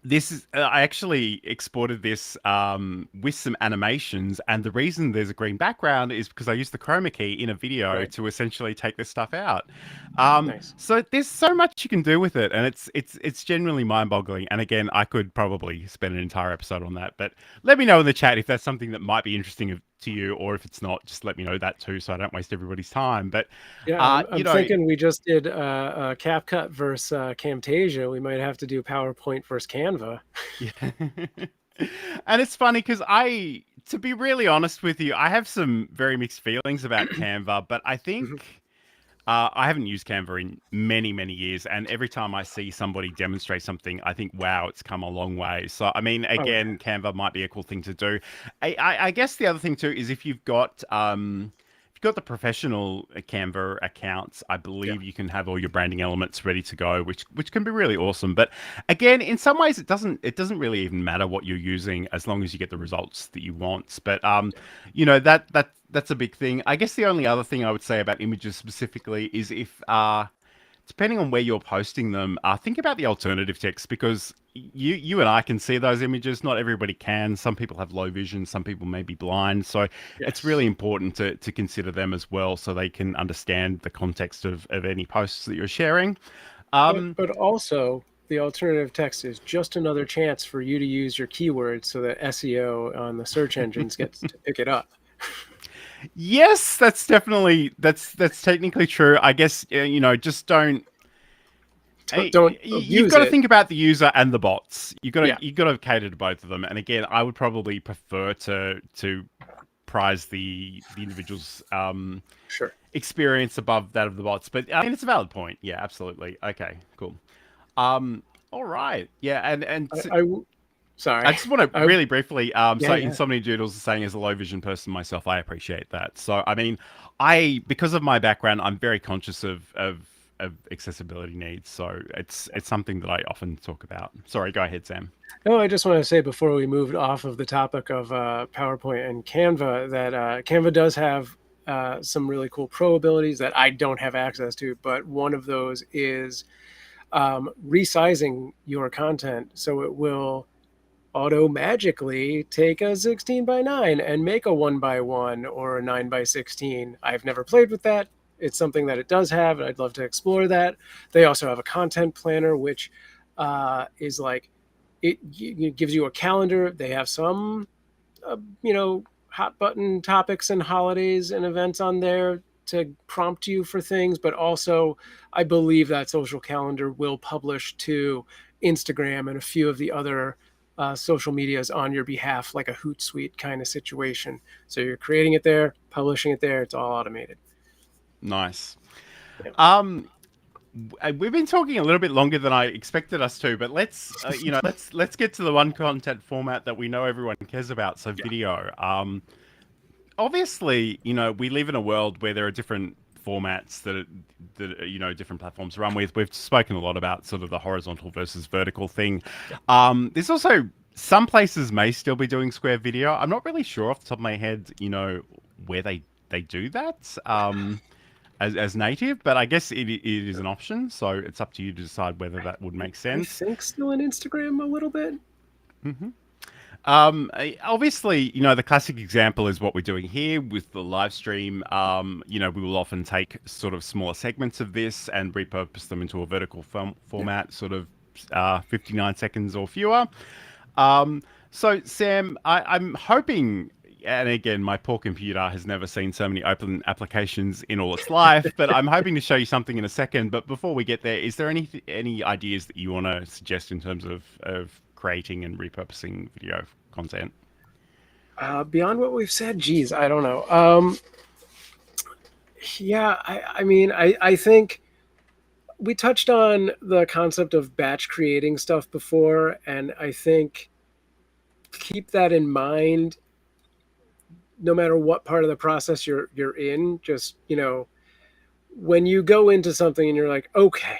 this is I actually exported this with some animations, and the reason there's a green background is because I used the chroma key in a video Right. to essentially take this stuff out. Nice. So there's so much you can do with it, and it's genuinely mind-boggling. And again, I could probably spend an entire episode on that, but let me know in the chat if that's something that might be interesting to you, or if it's not. Just let me know that too, so I don't waste everybody's time. But Yeah, I'm thinking we just did CapCut versus Camtasia. We might have to do PowerPoint versus Canva. yeah. And it's funny because to be really honest with you, I have some very mixed feelings about Canva, but I Mhm. think I haven't used Canva in many years, and every time I see somebody demonstrate something, I think, wow, it's come a long way. So, I mean, Oh yeah. again, Canva might be a cool thing to do. I guess the other thing too is if you've got the professional Canva accounts, I Yeah. believe you can have all your branding elements ready to go, which can be really awesome. But again, in some ways, it doesn't really even matter what you're using as long as you get the results that you want. But that's a big thing. I guess the only other thing I would say about images specifically is if depending on where you're posting them, think about the alternative text because you and I can see those images. Not everybody can. Some people have low vision. Some people may be blind. So it's Yes. really important to consider them as well, so they can understand the context of any posts that you're sharing. Um, But also the alternative text is just another chance for you to use your keywords so that SEO on the search engines gets to pick it up. yes, that's technically true. I guess just don't. Don't You've abuse got to it. think about the user and the bots. Yeah, You got to cater to both of them. And again, I would probably prefer to prize the individual's sure. experience above that of the bots. But I mean, it's a valid point. Yeah, absolutely. Okay, cool. All right. Yeah, Sorry. I just want to I really briefly, Yeah, so yeah. Insomnia Doodles is saying as a low vision person myself, I appreciate that. So, I mean, because of my background, I'm very conscious of accessibility needs. So it's something that I often talk about. Sorry, go ahead, Sam. No, I just want to say before we moved off of the topic of PowerPoint and Canva that Canva does have some really cool pro abilities that I don't have access to, but one of those is resizing your content so it will auto magically take a 16 by 9 and make a 1 by 1 or a 9 by 16. I've never played with that. It's something that it does have, and I'd love to explore that. They also have a content planner, which is like it gives you a calendar. They have some, hot button topics and holidays and events on there to prompt you for things, but also I believe that social calendar will publish to Instagram and a few of the other social medias on your behalf, like a Hootsuite kind of situation. So you're creating it there, publishing it there. It's all automated. Nice. Yeah. Um, we've been talking a little bit longer than I expected us to, but let's get to the one content format that we know everyone cares about. So Yeah. video. Obviously, we live in a world where there are different formats that different platforms run with. We've spoken a lot about sort of the horizontal versus vertical thing. Yeah. There's also some places may still be doing square video. I'm not really sure off the top of my head, where they do that as native, but I guess it is an option. So it's up to you to decide whether that would make I sense. think still in Instagram a little bit. hmm Obviously, the classic example is what we're doing here with the live stream. We will often take sort of smaller segments of this and repurpose them into a vertical Yeah. format, sort of 59 seconds or fewer. So, Sam, I'm hoping, and again, my poor computer has never seen so many open applications in all its life, but I'm hoping to show you something in a second. But before we get there, is there any ideas that you want to suggest in terms of creating and repurposing video content? Beyond what we've said, geez, I don't know. Yeah, I mean, I think we touched on the concept of batch creating stuff before, and I think keep that in mind no matter what part of the process you're in. Just, when you go into something and you're like, okay,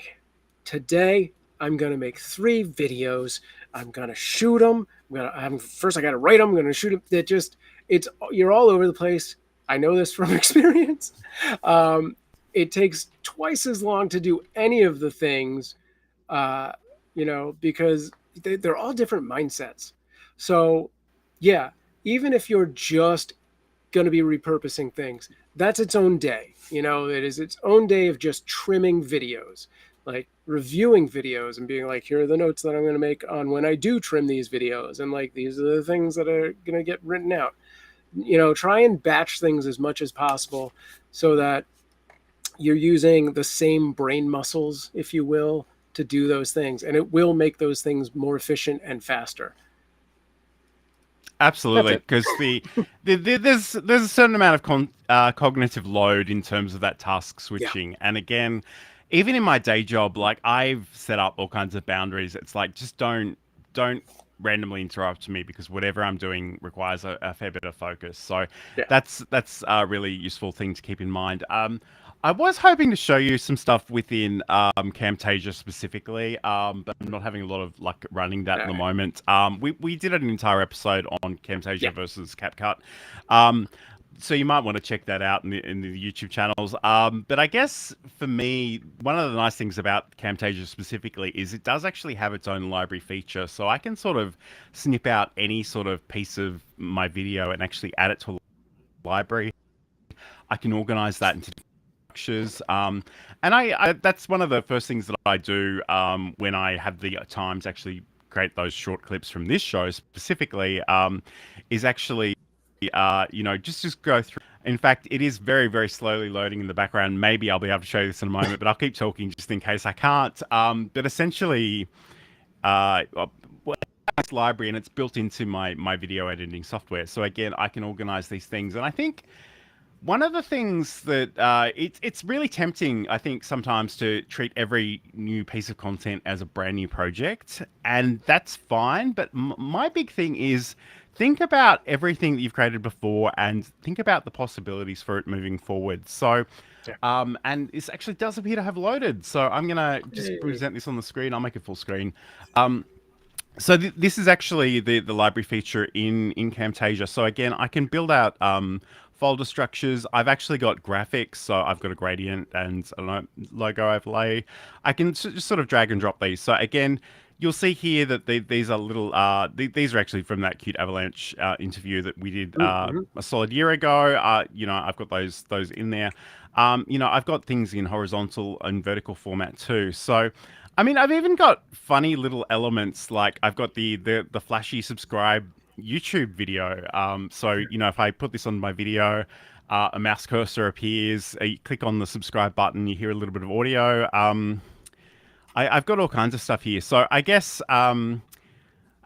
today I'm gonna make 3 videos. I'm gonna shoot them. First I gotta write them. I'm gonna shoot them. It's you're all over the place. I know this from experience. It takes twice as long to do any of the things, uh, because they're all different mindsets. So, yeah, even if you're just going to be repurposing things, that's its own day. It is its own day of just trimming videos, like reviewing videos and being like, here are the notes that I'm going to make on when I do trim these videos. And like, these are the things that are going to get written out. Try and batch things as much as possible so that you're using the same brain muscles, if you will, to do those things. And it will make those things more efficient and faster. Absolutely, because there's a certain amount of cognitive load in terms of that task Yeah. switching, and again, even in my day job, like I've set up all kinds of boundaries. It's like just don't randomly interrupt me because whatever I'm doing requires a fair bit of focus. So Yeah. that's a really useful thing to keep in mind. I was hoping to show you some stuff within Camtasia specifically, but I'm not having a lot of luck running that at the moment. We did an entire episode on Camtasia versus CapCut. So you might want to check that out in the YouTube channels. But I guess for me, one of the nice things about Camtasia specifically is it does actually have its own library feature. So I can sort of snip out any sort of piece of my video and actually add it to a library. I can organize that into structures. And I that's one of the first things that I do when I have the time to actually create those short clips from this show specifically, is actually just go through. In fact, it is very, very slowly loading in the background. Maybe I'll be able to show you this in a moment, but I'll keep talking just in case I can't. But essentially, this library, and it's built into my video editing software. So again, I can organize these things, and I think one of the things that it's really tempting, I think, sometimes to treat every new piece of content as a brand new project, and that's fine. But my big thing is think about everything that you've created before and think about the possibilities for it moving forward. So, and this actually does appear to have loaded. So I'm gonna just present this on the screen. I'll make it full screen. So this is actually the library feature in Camtasia. So again, I can build out folder structures. I've actually got graphics, so I've got a gradient and a logo overlay. I can just sort of drag and drop these. So again, you'll see here that these are little. These are actually from that cute Avalanche interview that we did a solid year ago. I've got those in there. I've got things in horizontal and vertical format too. So, I mean, I've even got funny little elements like I've got the flashy subscribe YouTube video. So, if I put this on my video, a mouse cursor appears, you click on the subscribe button, you hear a little bit of audio. I've got all kinds of stuff here. So I guess, and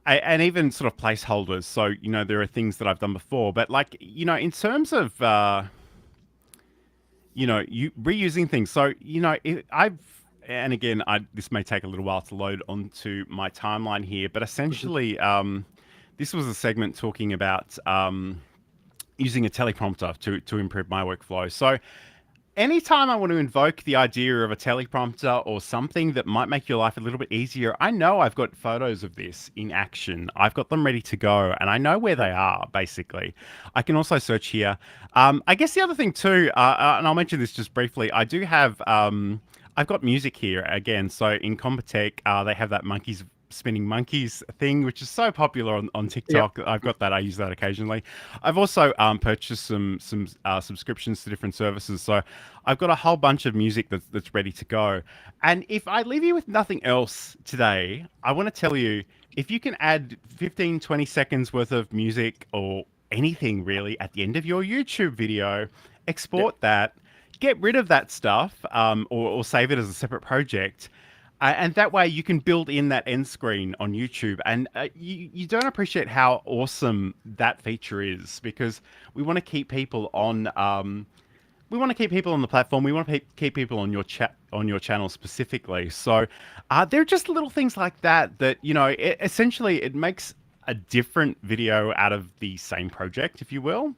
even sort of placeholders. So, there are things that I've done before, but like, in terms of, you reusing things. So, and again, this may take a little while to load onto my timeline here, but essentially, this was a segment talking about using a teleprompter to improve my workflow. So anytime I want to invoke the idea of a teleprompter or something that might make your life a little bit easier, I know I've got photos of this in action. I've got them ready to go, and I know where they are, basically. I can also search here. I guess the other thing too, and I'll mention this just briefly, I do have... I've got music here again. So in Compotech, they have that spinning monkeys thing, which is so popular on TikTok. Yep. I've got that. I use that occasionally. I've also purchased some subscriptions to different services. So I've got a whole bunch of music that's ready to go. And if I leave you with nothing else today, I want to tell you, if you can add 15, 20 seconds worth of music or anything really at the end of your YouTube video, export that, get rid of that stuff, or save it as a separate project. And that way you can build in that end screen on YouTube, and you don't appreciate how awesome that feature is, because we want to keep people on we want to keep people on the platform. We want to keep people on your chat on your channel specifically. So there are just little things like that that, essentially it makes a different video out of the same project, if you will.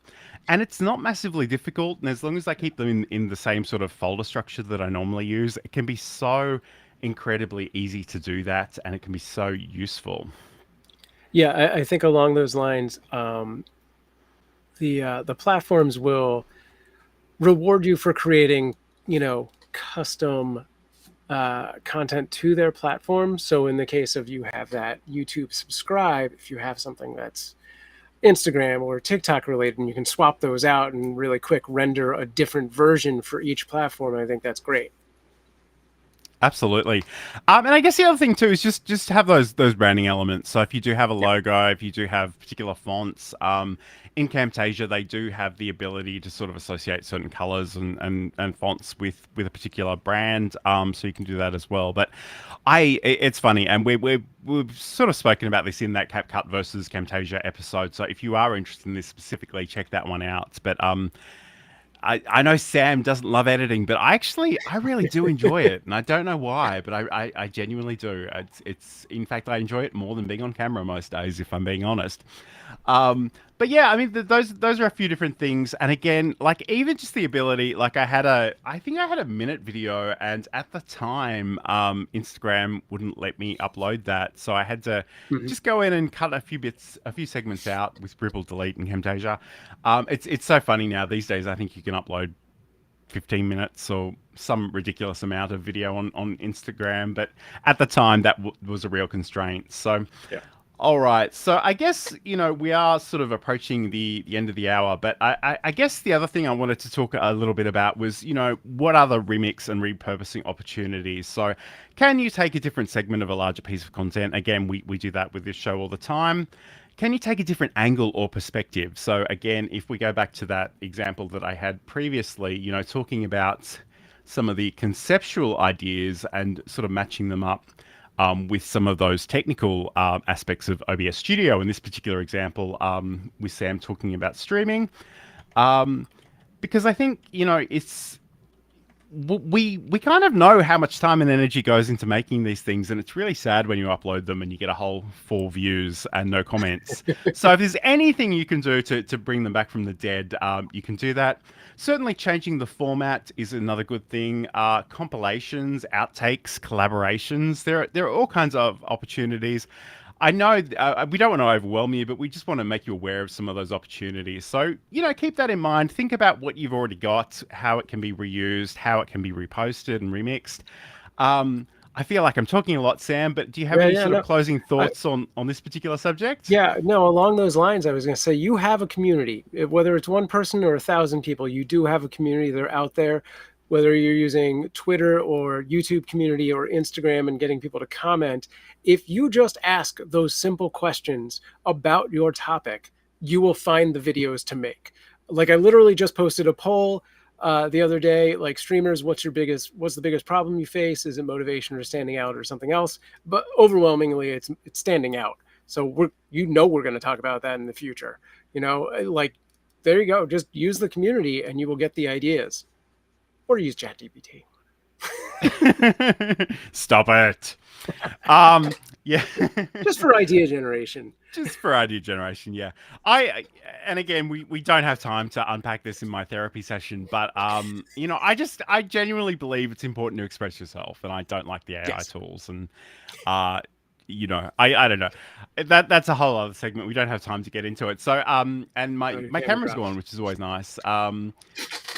And it's not massively difficult. And as long as I keep them in the same sort of folder structure that I normally use, it can be so incredibly easy to do that, and it can be so useful. Yeah, I think along those lines, the platforms will reward you for creating, custom content to their platform. So in the case of you have that YouTube subscribe, if you have something that's Instagram or TikTok related, and you can swap those out and really quick render a different version for each platform, I think that's great. Absolutely, and I guess the other thing too is just have those branding elements. So if you do have a Yeah. logo, if you do have particular fonts, in Camtasia they do have the ability to sort of associate certain colors and fonts with a particular brand. So you can do that as well. But it's funny, and we've sort of spoken about this in that CapCut versus Camtasia episode. So if you are interested in this specifically, check that one out. But I know Sam doesn't love editing, but I really do enjoy it, and I don't know why, but I genuinely do. It's in fact I enjoy it more than being on camera most days, if I'm being honest. But yeah, I mean those are a few different things, and again, like even just the ability, like I think I had a minute video, and at the time, Instagram wouldn't let me upload that, so I had to Mhm. just go in and cut a few segments out with Ripple Delete and Camtasia. It's so funny now these days. I think you can upload 15 minutes or some ridiculous amount of video on Instagram, but at the time that was a real constraint. So Yeah. all right. So I guess, we are sort of approaching the end of the hour, but I guess the other thing I wanted to talk a little bit about was, what are the remix and repurposing opportunities? So can you take a different segment of a larger piece of content? Again, we do that with this show all the time. Can you take a different angle or perspective? So again, if we go back to that example that I had previously, talking about some of the conceptual ideas and sort of matching them up with some of those technical aspects of OBS Studio. In this particular example, with Sam talking about streaming, because I think it's we kind of know how much time and energy goes into making these things, and it's really sad when you upload them and you get a whole 4 views and no comments. So if there's anything you can do to bring them back from the dead, you can do that. Certainly changing the format is another good thing. Compilations, outtakes, collaborations, there are all kinds of opportunities. I know we don't want to overwhelm you, but we just want to make you aware of some of those opportunities. So, keep that in mind. Think about what you've already got, how it can be reused, how it can be reposted and remixed. I feel like I'm talking a lot, Sam, but do you have Yeah, any yeah, sort of no. closing I, thoughts on this particular subject? yeah, no, along those lines, I was going to say you have a community. Whether it's one person or 1,000 people, you do have a community. They're out there, whether you're using Twitter or YouTube community or Instagram and getting people to comment. If you just ask those simple questions about your topic, you will find the videos to make. Like I literally just posted a poll the other day, like streamers, what's the biggest problem you face? Is it motivation or standing out or something else? But overwhelmingly, it's standing out. So we're going to talk about that in the future. Like there you go. Just use the community and you will get the ideas, or use ChatGPT. Stop it. Yeah. Just for idea generation. Just for idea generation, yeah. And again, we don't have time to unpack this in my therapy session, but I genuinely believe it's important to express yourself, and I don't like the AI Yes. tools, and I don't know. That's a whole other segment. We don't have time to get into it. So and my Oh, your my camera camera's dropped. gone, which is always nice.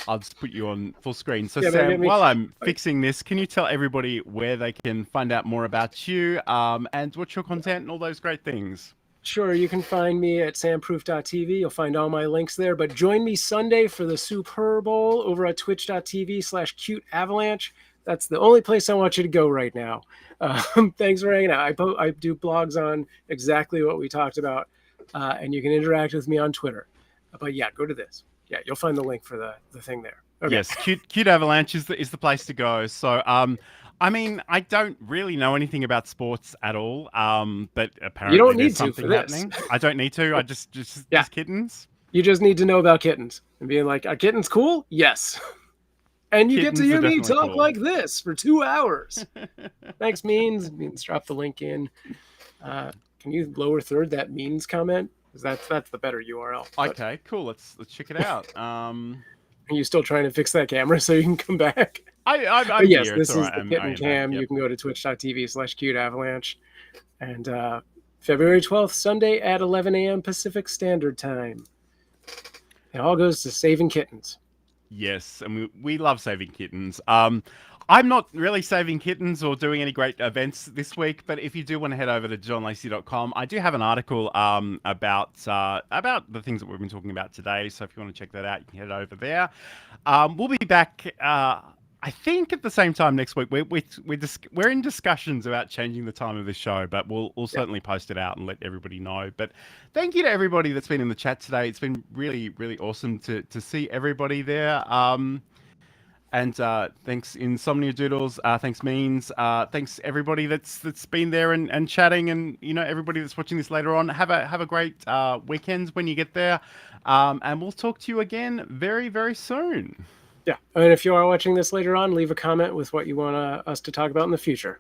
I'll just put you on full screen. So Yeah, maybe, Sam, while I'm I- fixing this, can you tell everybody where they can find out more about you, and what's your content and all those great things? Sure, you can find me at samproof.tv. You'll find all my links there. But join me Sunday for the Super Bowl over at twitch.tv/cute avalanche. That's the only place I want you to go right now. Thanks for hanging out. I do blogs on exactly what we talked about, and you can interact with me on Twitter. But yeah, go to this. Yeah, you'll find the link for the thing there. Okay. Yes, cute avalanche is the place to go. So I mean, I don't really know anything about sports at all, but You apparently don't there's need to for something this. happening. I don't need to. I just Yeah, just kittens. you just need to know about kittens and being like, "Are kittens cool?" Yes. And you get to Kittens are hear me definitely talk cool. like this for 2 hours. Thanks, Means. Means drop the link in. Uh, can you lower third that Means comment? Because that's the better URL. But Okay, cool. Let's check it out. are you still trying to fix that camera so you can come back? I'm But yes, here. It's this all is right. the I Kitten am back. Cam. Yep. You can go to twitch.tv/cuteavalanche. And February 12th, Sunday at 11 a.m. Pacific Standard Time. It all goes to saving kittens. Yes, and we love saving kittens. I'm not really saving kittens or doing any great events this week, but if you do want to head over to johnlacey.com, I do have an article about the things that we've been talking about today. So if you want to check that out, you can head over there. We'll be back. I think at the same time next week. We're in discussions about changing the time of the show, but we'll Yeah. certainly post it out and let everybody know. But thank you to everybody that's been in the chat today. It's been really awesome to see everybody there. And thanks Insomnia Doodles, thanks Means, thanks everybody that's been there and chatting, and everybody that's watching this later on. Have a great weekend when you get there, and we'll talk to you again very soon. Yeah. And if you are watching this later on, leave a comment with what you want us to talk about in the future.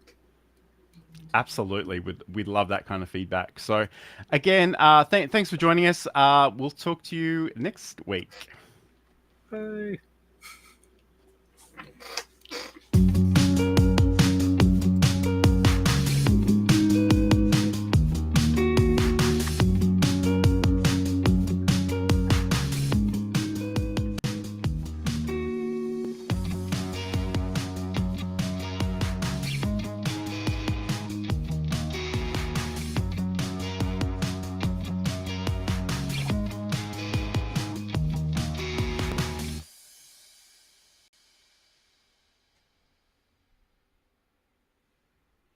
Absolutely, we'd love that kind of feedback. So, again, thanks for joining us. We'll talk to you next week. Bye.